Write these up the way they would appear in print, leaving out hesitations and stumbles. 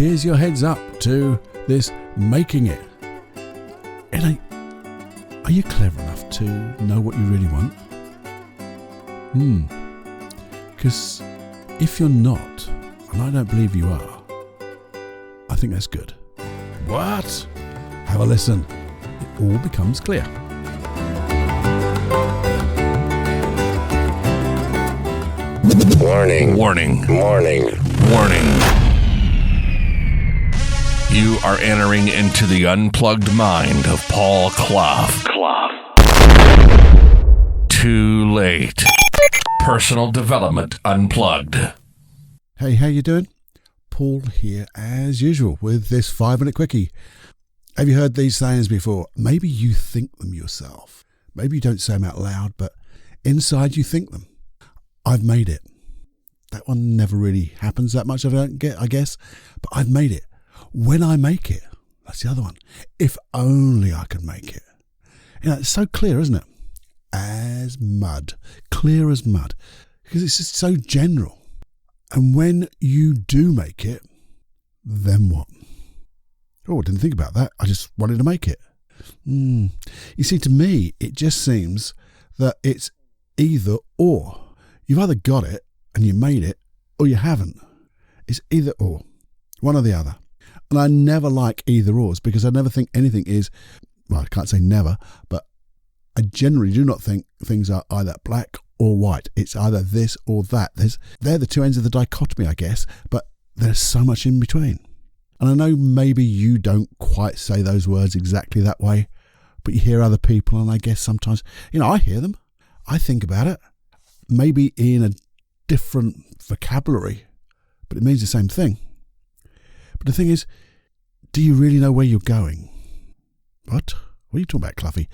here's your heads up to this making it. Are you clever enough to know what you really want? Because if you're not, and I don't believe you are, I think that's good. What? Have a listen. It all becomes clear. Warning. Warning. Warning. Warning. You are entering into the unplugged mind of Paul Clough. Too late. Personal Development Unplugged. Hey, how you doing? Paul here as usual with this 5-minute quickie. Have you heard these sayings before? Maybe you think them yourself. Maybe you don't say them out loud, but inside you think them. I've made it. That one never really happens that much, I guess, but I've made it. When I make it, that's the other one. If only I could make it. It's so clear, isn't it? As mud. Clear as mud. Because it's just so general. And when you do make it, then what? Oh, I didn't think about that. I just wanted to make it. You see, to me, it just seems that it's either or. You've either got it and you made it, or you haven't. It's either or. One or the other. And I never like either ors because I never think anything is, well, I can't say never, but I generally do not think things are either black or white. It's either this or that. They're the two ends of the dichotomy, I guess, but there's so much in between. And I know maybe you don't quite say those words exactly that way, but you hear other people, and I guess sometimes, I hear them. I think about it, maybe in a different vocabulary, but it means the same thing. But the thing is, do you really know where you're going? What? What are you talking about, Cluffy?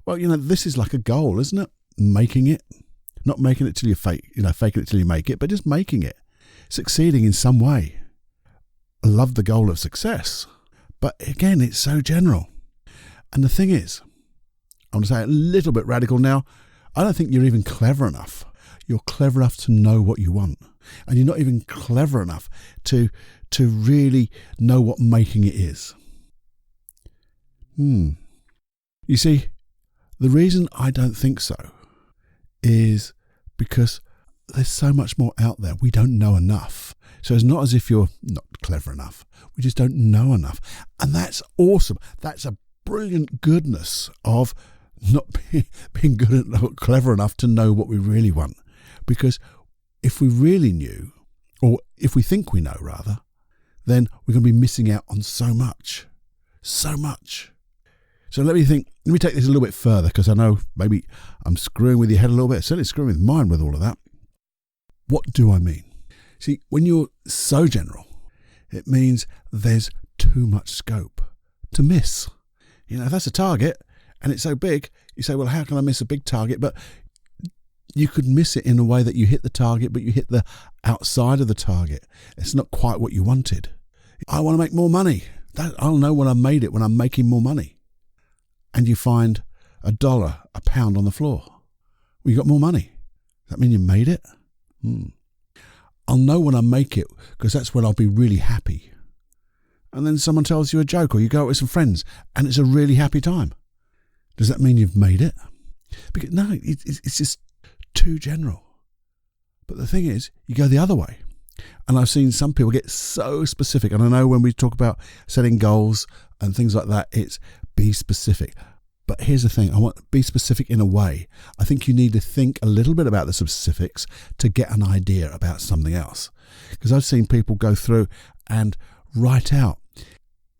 Well, this is like a goal, isn't it? Making it. Not making it till you faking it till you make it, but just making it. Succeeding in some way. I love the goal of success. But again, it's so general. And the thing is, I want to say it a little bit radical now, I don't think you're even clever enough. You're clever enough to know what you want. And you're not even clever enough to really know what making it is. You see, the reason I don't think so is because there's so much more out there. We don't know enough. So it's not as if you're not clever enough. We just don't know enough. And that's awesome. That's a brilliant goodness of not being good and clever enough to know what we really want. Because if we really knew, or if we think we know rather, then we're going to be missing out on so much. So much. So let me take this a little bit further, because I know maybe I'm screwing with your head a little bit, certainly screwing with mine with all of that. What do I mean? See, when you're so general, it means there's too much scope to miss. If that's a target and it's so big, you say, well, how can I miss a big target? But you could miss it in a way that you hit the target, but you hit the outside of the target. It's not quite what you wanted. I want to make more money. I'll know when I made it, when I'm making more money. And you find $1, a pound on the floor. Well, you got more money. Does that mean you made it? I'll know when I make it, because that's when I'll be really happy. And then someone tells you a joke, or you go out with some friends, and it's a really happy time. Does that mean you've made it? Because no, it's just too general. But the thing is, you go the other way. And I've seen some people get so specific. And I know when we talk about setting goals and things like that, it's be specific. But here's the thing, I want to be specific in a way. I think you need to think a little bit about the specifics to get an idea about something else. Because I've seen people go through and write out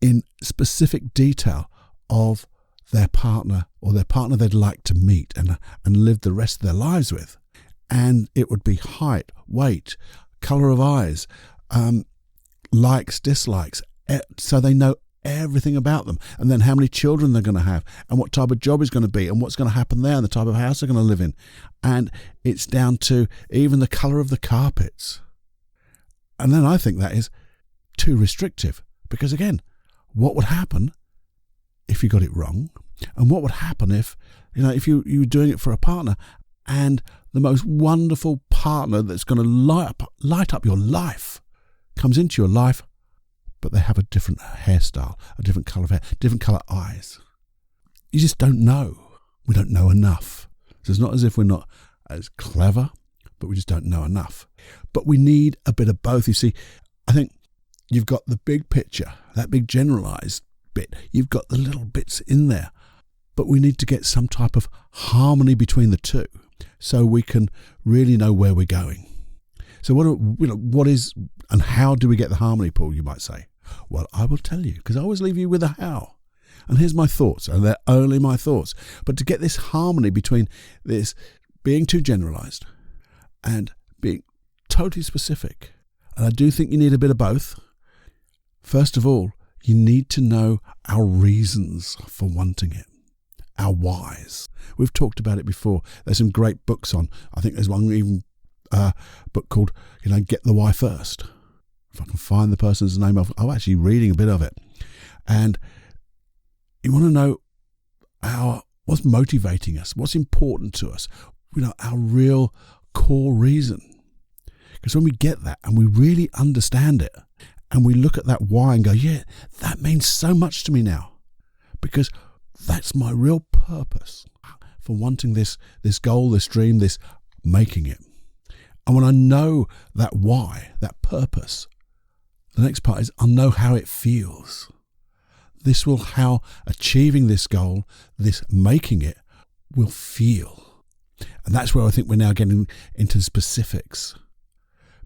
in specific detail of their partner, or their partner they'd like to meet and live the rest of their lives with. And it would be height, weight, colour of eyes, likes, dislikes, so they know everything about them, and then how many children they're going to have, and what type of job is going to be, and what's going to happen there, and the type of house they're going to live in. And it's down to even the colour of the carpets. And then I think that is too restrictive, because again, what would happen if you got it wrong? And what would happen if you were doing it for a partner, and the most wonderful partner that's going to light up your life comes into your life, but they have a different hairstyle, a different colour of hair, different colour eyes. You just don't know. We don't know enough. So it's not as if we're not as clever, but we just don't know enough. But we need a bit of both. You see, I think you've got the big picture, that big generalised bit. You've got the little bits in there. But we need to get some type of harmony between the two so we can really know where we're going. So what is and how do we get the harmony, Paul, you might say? Well, I will tell you, because I always leave you with a how. And here's my thoughts, and they're only my thoughts. But to get this harmony between this being too generalised and being totally specific, and I do think you need a bit of both. First of all, you need to know our reasons for wanting it, our whys. We've talked about it before. There's some great books on. I think there's one even book called, Get the Why First. If I can find the person's name, I'm actually reading a bit of it. And you want to know what's motivating us, what's important to us, our real core reason. Because when we get that and we really understand it, and we look at that why and go, yeah, that means so much to me now, because that's my real purpose for wanting this goal, this dream, this making it. And when I know that why, that purpose, the next part is I'll know how it feels. This will how achieving this goal, this making it, will feel. And that's where I think we're now getting into specifics.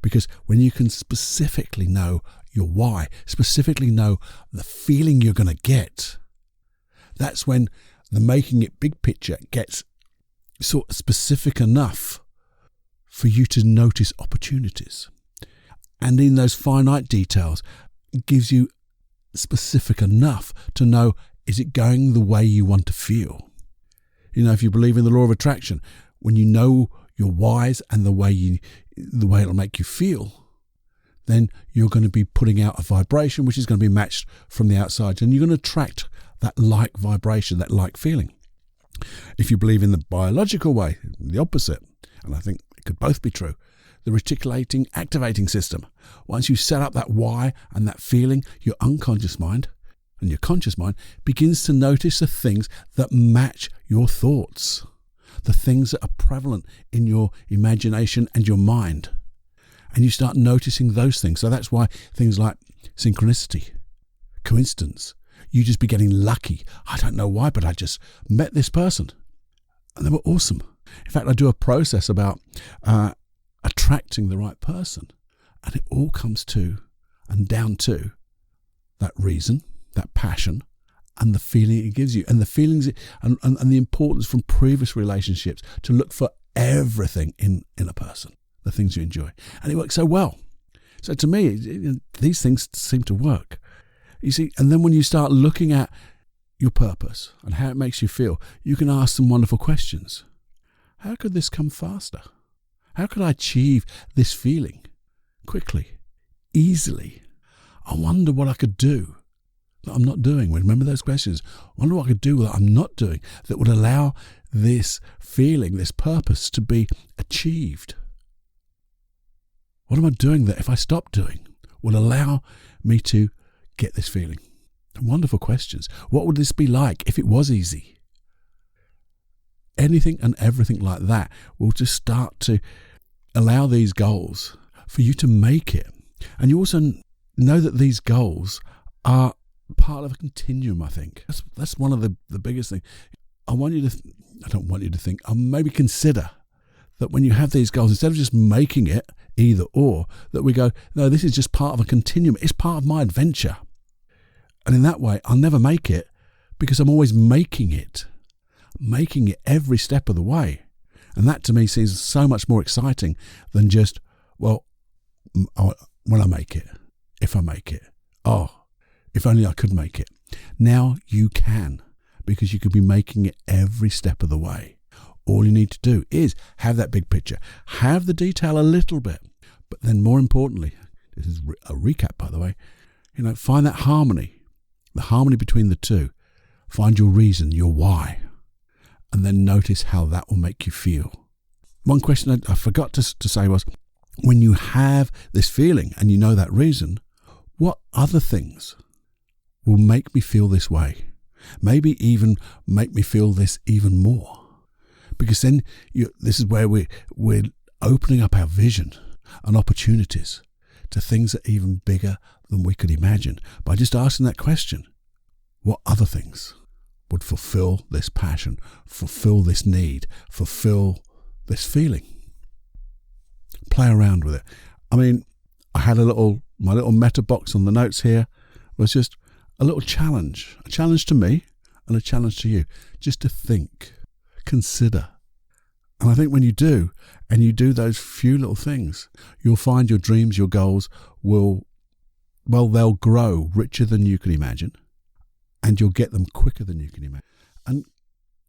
Because when you can specifically know your why, specifically know the feeling you're going to get, that's when the making it big picture gets sort of specific enough for you to notice opportunities. And in those finite details, it gives you specific enough to know, is it going the way you want to feel? If you believe in the law of attraction, when you know your whys and the way it'll make you feel, then you're going to be putting out a vibration which is going to be matched from the outside, and you're going to attract that like vibration, that like feeling. If you believe in the biological way, the opposite, and I think it could both be true, the reticulating activating system. Once you set up that why and that feeling, your unconscious mind and your conscious mind begins to notice the things that match your thoughts, the things that are prevalent in your imagination and your mind. And you start noticing those things. So that's why things like synchronicity, coincidence, you just be getting lucky. I don't know why, but I just met this person and they were awesome. In fact, I do a process about attracting the right person, and it all comes to and down to that reason, that passion, and the feeling it gives you, and the feelings and the importance from previous relationships to look for everything in a person, the things you enjoy. And it works so well. So to me, these things seem to work. You see, and then when you start looking at your purpose and how it makes you feel, you can ask some wonderful questions. How could this come faster? How could I achieve this feeling quickly, easily? I wonder what I could do that I'm not doing. Remember those questions. I wonder what I could do that I'm not doing that would allow this feeling, this purpose to be achieved. What am I doing that if I stop doing will allow me to get this feeling? Wonderful questions. What would this be like if it was easy? Anything and everything like that will just start to allow these goals for you to make it. And you also know that these goals are part of a continuum, I think. That's one of the biggest things. I don't want you to think, I'll maybe consider that when you have these goals, instead of just making it either or, that we go, no, this is just part of a continuum. It's part of my adventure. And in that way, I'll never make it because I'm always making it every step of the way. And that to me seems so much more exciting than just, well, when I make it, if I make it, if only I could make it. Now you can, because you could be making it every step of the way. All you need to do is have that big picture, have the detail a little bit, but then more importantly, this is a recap, by the way, find that harmony, the harmony between the two. Find your reason, your why, and then notice how that will make you feel. One question I forgot to say was, when you have this feeling and you know that reason, what other things will make me feel this way? Maybe even make me feel this even more. Because then this is where we're opening up our vision and opportunities to things that are even bigger than we could imagine by just asking that question. What other things would fulfill this passion, fulfill this need, fulfill this feeling? Play around with it. I mean, I had my little meta box on the notes here was just a little challenge, a challenge to me and a challenge to you, just to think, consider. And I think when you do, and you do those few little things, you'll find your dreams, your goals they'll grow richer than you can imagine, and you'll get them quicker than you can imagine. And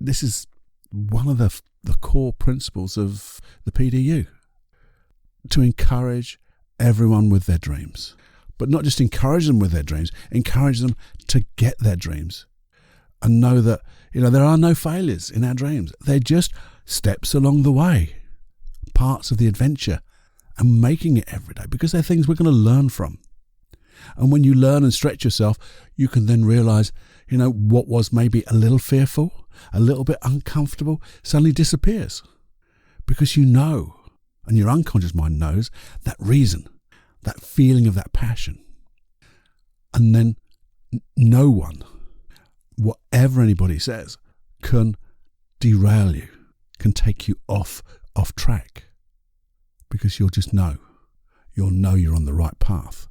this is one of the core principles of the PDU, to encourage everyone with their dreams. But not just encourage them with their dreams, encourage them to get their dreams. And know that, there are no failures in our dreams. They're just steps along the way, parts of the adventure, and making it every day, because they're things we're going to learn from. And when you learn and stretch yourself, you can then realize, what was maybe a little fearful, a little bit uncomfortable, suddenly disappears. Because and your unconscious mind knows, that reason, that feeling of that passion. And then no one, whatever anybody says, can derail you, can take you off track. Because you'll just know. You'll know you're on the right path.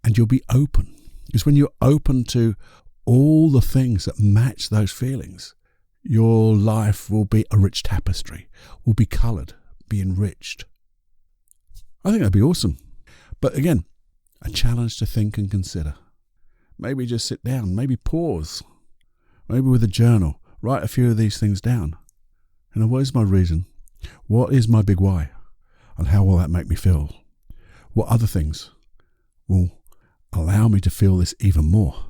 And you'll be open. Because when you're open to all the things that match those feelings, your life will be a rich tapestry, will be coloured, be enriched. I think that'd be awesome. But again, a challenge to think and consider. Maybe just sit down, maybe pause, maybe with a journal, write a few of these things down. What is my reason? What is my big why? And how will that make me feel? What other things will allow me to feel this even more?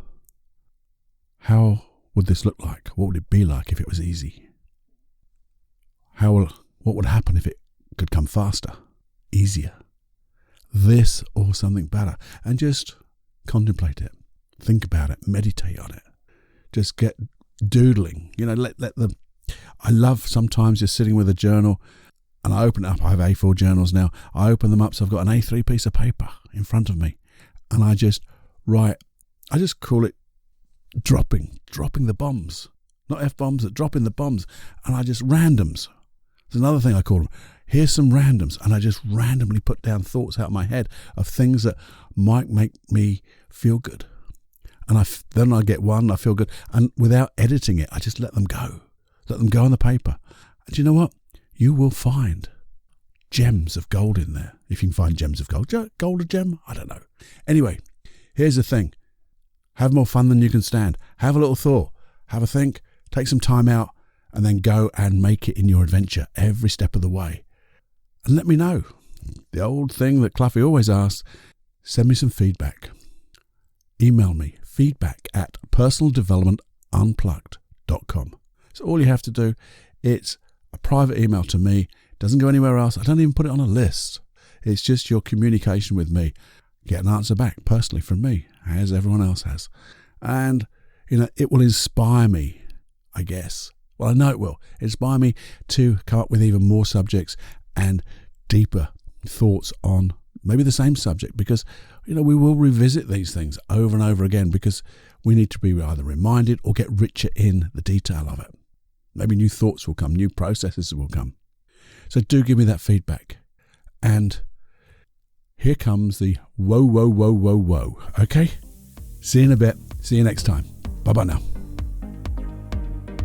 How would this look like? What would it be like if it was easy? What would happen if it could come faster, easier? This or something better. And just contemplate it. Think about it. Meditate on it. Just get doodling. I love sometimes just sitting with a journal, and I open it up. I have A4 journals now. I open them up, so I've got an A3 piece of paper in front of me, and I just write. I just call it dropping the bombs, not F-bombs, but dropping the bombs, and I just randoms. There's another thing I call them. Here's some randoms, and I just randomly put down thoughts out of my head of things that might make me feel good, and then I get one, I feel good, and without editing it, I just let them go. Let them go on the paper. And you know what? You will find gems of gold in there. If you can find gems of gold. Gold a gem? I don't know. Anyway, here's the thing. Have more fun than you can stand. Have a little thought. Have a think. Take some time out. And then go and make it in your adventure every step of the way. And let me know. The old thing that Cluffy always asks, send me some feedback. Email me, feedback@personaldevelopmentunplugged.com. So all you have to do, it's a private email to me. It doesn't go anywhere else. I don't even put it on a list. It's just your communication with me. Get an answer back personally from me, as everyone else has. And, it will inspire me, I guess. Well, I know it will. Inspire me to come up with even more subjects and deeper thoughts on maybe the same subject, because, we will revisit these things over and over again, because we need to be either reminded or get richer in the detail of it. Maybe new thoughts will come, new processes will come. So do give me that feedback. And here comes the whoa, whoa, whoa, whoa, whoa. Okay? See you in a bit. See you next time. Bye-bye now.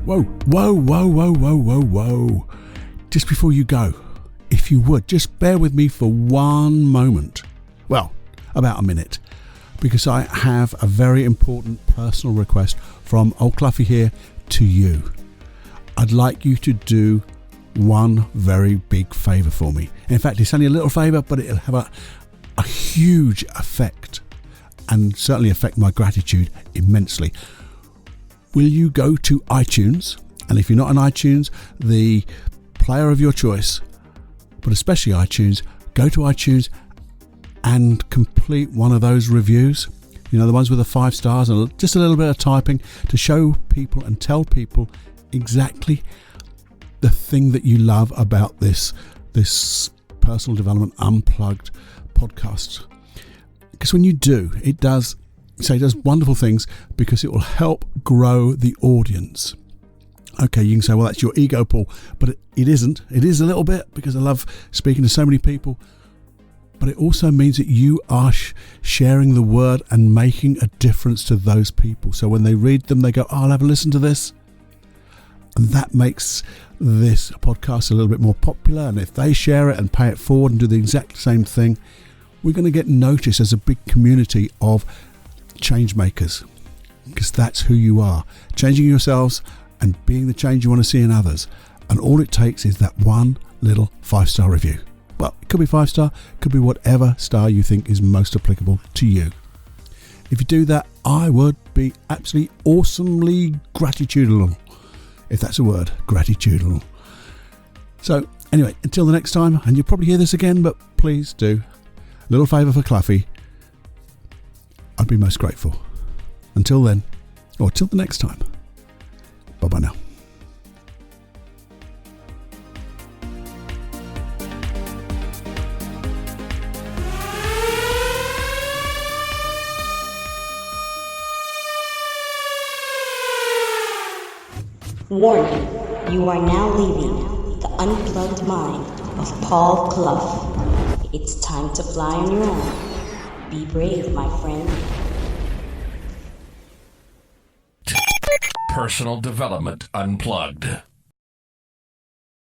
Whoa, whoa, whoa, whoa, whoa, whoa, whoa. Just before you go, if you would, just bear with me for one moment. Well, about a minute. Because I have a very important personal request from old Cluffy here to you. I'd like you to do one very big favour for me. In fact, it's only a little favour, but it'll have a huge effect, and certainly affect my gratitude immensely. Will you go to iTunes? And if you're not on iTunes, the player of your choice, but especially iTunes, go to iTunes and complete one of those reviews. You know, the ones with the 5 stars and just a little bit of typing to show people and tell people exactly the thing that you love about this Personal Development Unplugged podcast. Because when you do, it does wonderful things because it will help grow the audience. Okay, you can say, well, that's your ego, Paul, but it isn't. It is a little bit because I love speaking to so many people. But it also means that you are sharing the word and making a difference to those people. So when they read them, they go, oh, I'll have a listen to this. And that makes this podcast a little bit more popular. And if they share it and pay it forward and do the exact same thing, we're going to get noticed as a big community of change makers. Because that's who you are. Changing yourselves and being the change you want to see in others. And all it takes is that one little 5-star review. Well, it could be 5-star, could be whatever star you think is most applicable to you. If you do that, I would be absolutely awesomely gratitudinal. If that's a word, gratitudinal. So, anyway, until the next time, and you'll probably hear this again, but please do. A little favour for Cluffy. I'd be most grateful. Until then, or till the next time. Bye-bye now. Warning, you are now leaving the unplugged mind of Paul Clough. It's time to fly on your own. Be brave, my friend. Personal Development Unplugged.